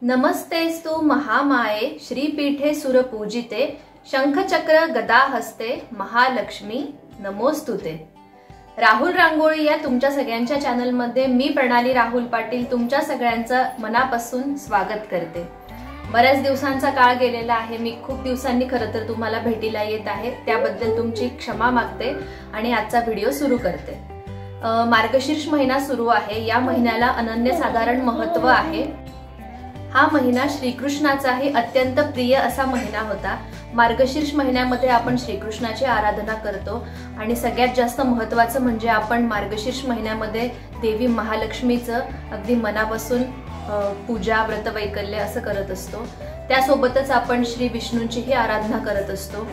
नमस्तेस्तु महामाये श्रीपीठे सुरपूजिते शंखचक्र गदा हस्ते महालक्ष्मी नमोस्तुते। राहुल रांगोळी या तुमच्या सगळ्यांच्या चॅनल मध्ये मी प्रणाली राहुल पाटील तुमच्या सगळ्यांचं मनापासून स्वागत करते। बऱ्याच दिवसांचा काळ गेलेला आहे, मी खूप दिवसांनी खरं तर तुम्हाला भेटीला येत आहे, त्याबद्दल तुमची क्षमा मागते आणि आजचा व्हिडिओ सुरू करते। मार्गशीर्ष महिना सुरू आहे, या महिन्याला अनन्यसाधारण महत्त्व आहे। हा महिना श्रीकृष्णाचाही अत्यंत प्रिय असा महिना होता। मार्गशीर्ष महिन्यामध्ये आपण श्रीकृष्णाची आराधना करतो आणि सगळ्यात जास्त महत्त्वाचं म्हणजे आपण मार्गशीर्ष महिन्यामध्ये देवी महालक्ष्मीचं अगदी मनापासून पूजा व्रतवैकल्य असं करत असतो। त्यासोबतच आपण श्री विष्णूंचीही आराधना करत असतो।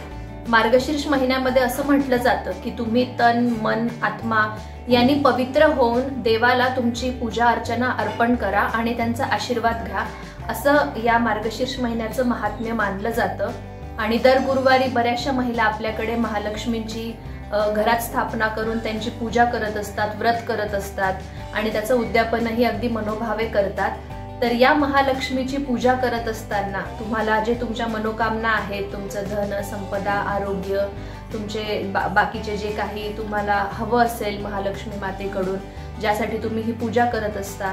मार्गशीर्ष महिन्यामध्ये असं म्हटलं जातं की तुम्ही तन मन आत्मा यांनी पवित्र होऊन देवाला तुमची पूजा अर्चना अर्पण करा आणि त्यांचा आशीर्वाद घ्या, असं या मार्गशीर्ष महिन्याचं महात्म्य मानलं जातं। आणि दर गुरुवारी बऱ्याचशा महिला आपल्याकडे महालक्ष्मींची घरात स्थापना करून त्यांची पूजा करत असतात, व्रत करत असतात आणि त्याचं उद्यापनही अगदी मनोभावे करतात। तर या महालक्ष्मीची पूजा करत असताना तुम्हाला जे तुमच्या मनोकामना आहेत, तुमचं धन संपदा आरोग्य तुमचे बाकीचे जे काही तुम्हाला हवं असेल महालक्ष्मी मातेकडून ज्यासाठी तुम्ही ही पूजा करत असता,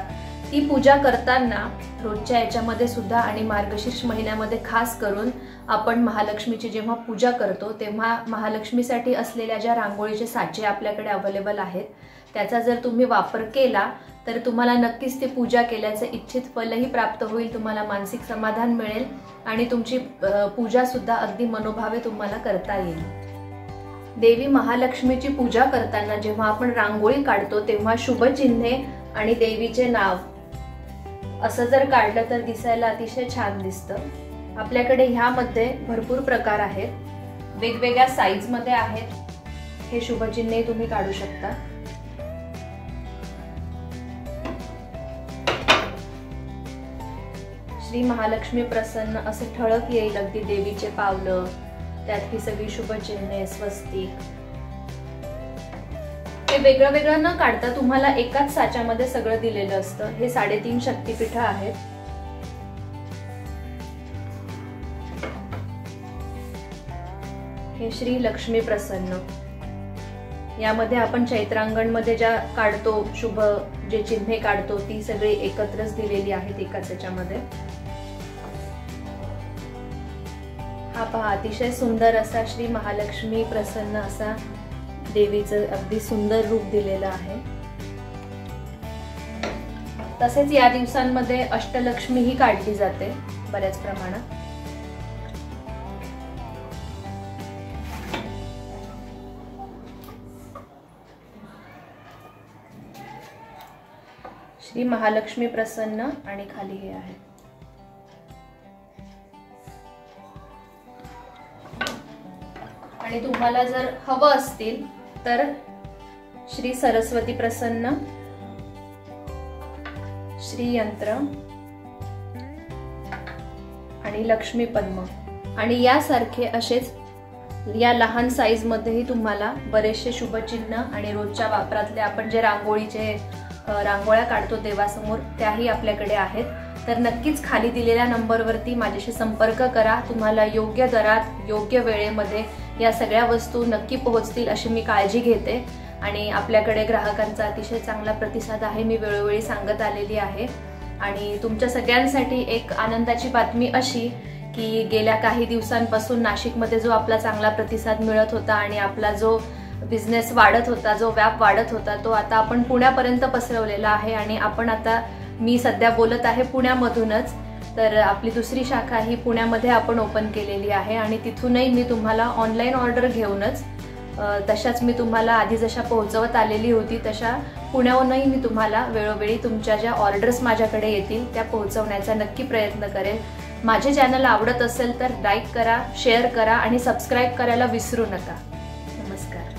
ती पूजा करताना रोजच्या याच्यामध्ये सुद्धा आणि मार्गशीर्ष महिन्यामध्ये खास करून आपण महालक्ष्मीची जेव्हा पूजा करतो तेव्हा महालक्ष्मीसाठी असलेल्या ज्या रांगोळीचे साचे आपल्याकडे अवेलेबल आहेत त्याचा जर तुम्ही वापर केला तर तुम्हाला नक्कीच ते पूजा केल्याचे इच्छित फलही प्राप्त होईल, तुम्हाला मानसिक समाधान मिळेल आणि तुमची पूजा सुद्धा अगदी मनोभावे तुम्हाला करता येईल। देवी महालक्ष्मीची पूजा करताना जेव्हा आपण रांगोळी काढतो तेव्हा शुभ चिन्हे आणि देवीचे नाव असं जर काढलं तर दिसायला अतिशय छान दिसतं। आपल्याकडे ह्यामध्ये भरपूर प्रकार आहेत, वेगवेगळ्या साईज मध्ये आहेत। हे शुभ चिन्हे तुम्ही काढू शकता। श्री महालक्ष्मी प्रसन्न असे ठळक येईल अगदी देवीचे पावलं, त्यात ही सगळी शुभ चिन्हे स्वस्तिक। हे वेगळं वेगळं न काढता तुम्हाला एकाच साच्यामध्ये सगळं दिलेलं असतं। हे 3.5 शक्तिपीठ आहेत। हे श्री लक्ष्मी प्रसन्न, यामध्ये आपण चैत्रांगण मध्ये ज्या काढतो शुभ जे चिन्हे काढतो ती सगळी एकत्रच दिलेली आहेत एकाच याच्यामध्ये। हा पहा अतिशय सुंदर असा श्री महालक्ष्मी प्रसन्न असा देवीचं अगदी सुंदर रूप दिलेलं आहे। तसेच या दिवसांमध्ये अष्टलक्ष्मी ही काढली जाते बऱ्याच प्रमाणात। श्री महालक्ष्मी प्रसन्न आणि खाली हे आहे। आणि तुम्हाला जर हवं असतील तर श्री सरस्वती प्रसन्न, श्री यंत्र आणि लक्ष्मी पद्म आणि यासारखे असेच या लहान साईज मध्येही तुम्हाला बरेचसे शुभचिन्ह आणि रोजच्या वापरातले आपण जे रांगोळ्या काढतो देवासमोर त्याही आपल्याकडे आहेत। तर नक्कीच खाली दिलेल्या नंबरवरती माझ्याशी संपर्क करा, तुम्हाला योग्य दरात योग्य वेळेमध्ये या सगळ्या वस्तू नक्की पोहोचतील अशी मी काळजी घेते। आणि आपल्याकडे ग्राहकांचा अतिशय चांगला प्रतिसाद आहे, मी वेळोवेळी सांगत आलेली आहे। आणि तुमच्या सगळ्यांसाठी एक आनंदाची बातमी अशी की गेल्या काही दिवसांपासून नाशिकमध्ये जो आपला चांगला प्रतिसाद मिळत होता आणि आपला जो बिझनेस वाढत होता, जो व्याप वाढत होता, तो आता आपण पुण्यापर्यंत पसरवलेला आहे। आणि आपण आता मी सध्या बोलत आहे पुण्यामधूनच, तर आपली दुसरी शाखा ही पुण्यामध्ये आपण ओपन केलेली आहे आणि तिथूनही मी तुम्हाला ऑनलाईन ऑर्डर घेऊनच तशाच मी तुम्हाला आधी जशा पोहोचवत आलेली होती तशा पुण्याहूनही मी तुम्हाला वेळोवेळी तुमच्या ज्या ऑर्डर्स माझ्याकडे येतील त्या पोहोचवण्याचा नक्की प्रयत्न करेल। माझे चॅनल आवडत असेल तर लाईक करा, शेअर करा आणि सबस्क्राईब करायला विसरू नका। नमस्कार।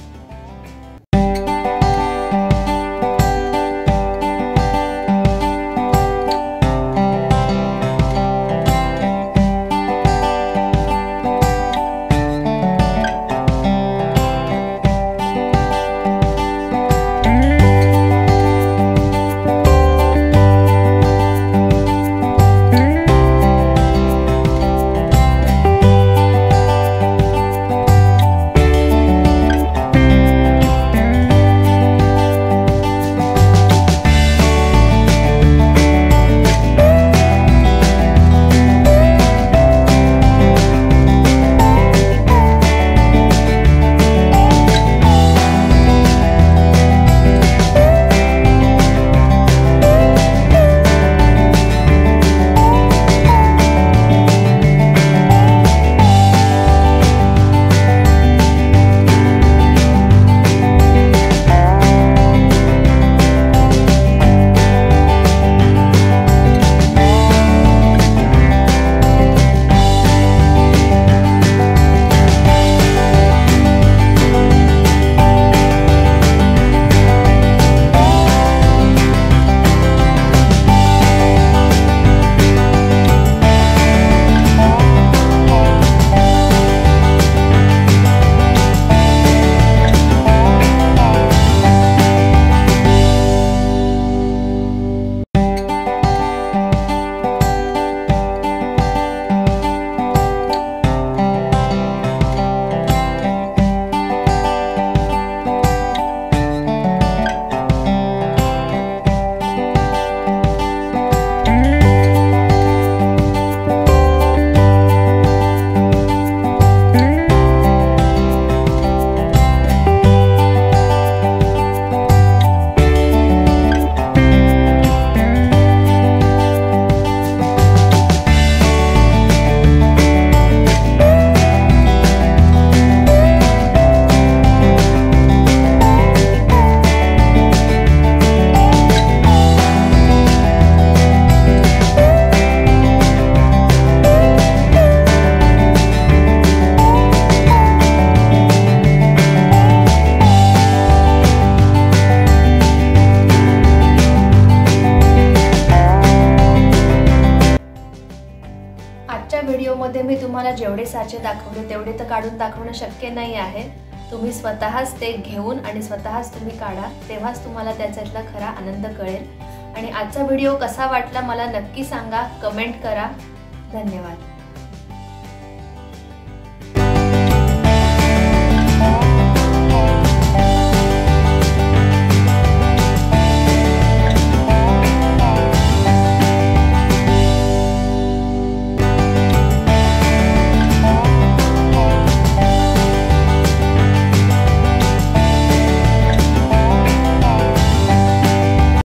व्हिडिओमध्ये मी तुम्हाला जेवढे साचे दाखवले तेवढे तर काढून दाखवणं शक्य नाही आहे। तुम्ही स्वतःच ते घेऊन आणि स्वतःच तुम्ही काढा, तेव्हाच तुम्हाला त्याच्यातला खरा आनंद कळेल। आणि आजचा व्हिडिओ कसा वाटला मला नक्की सांगा, कमेंट करा। धन्यवाद।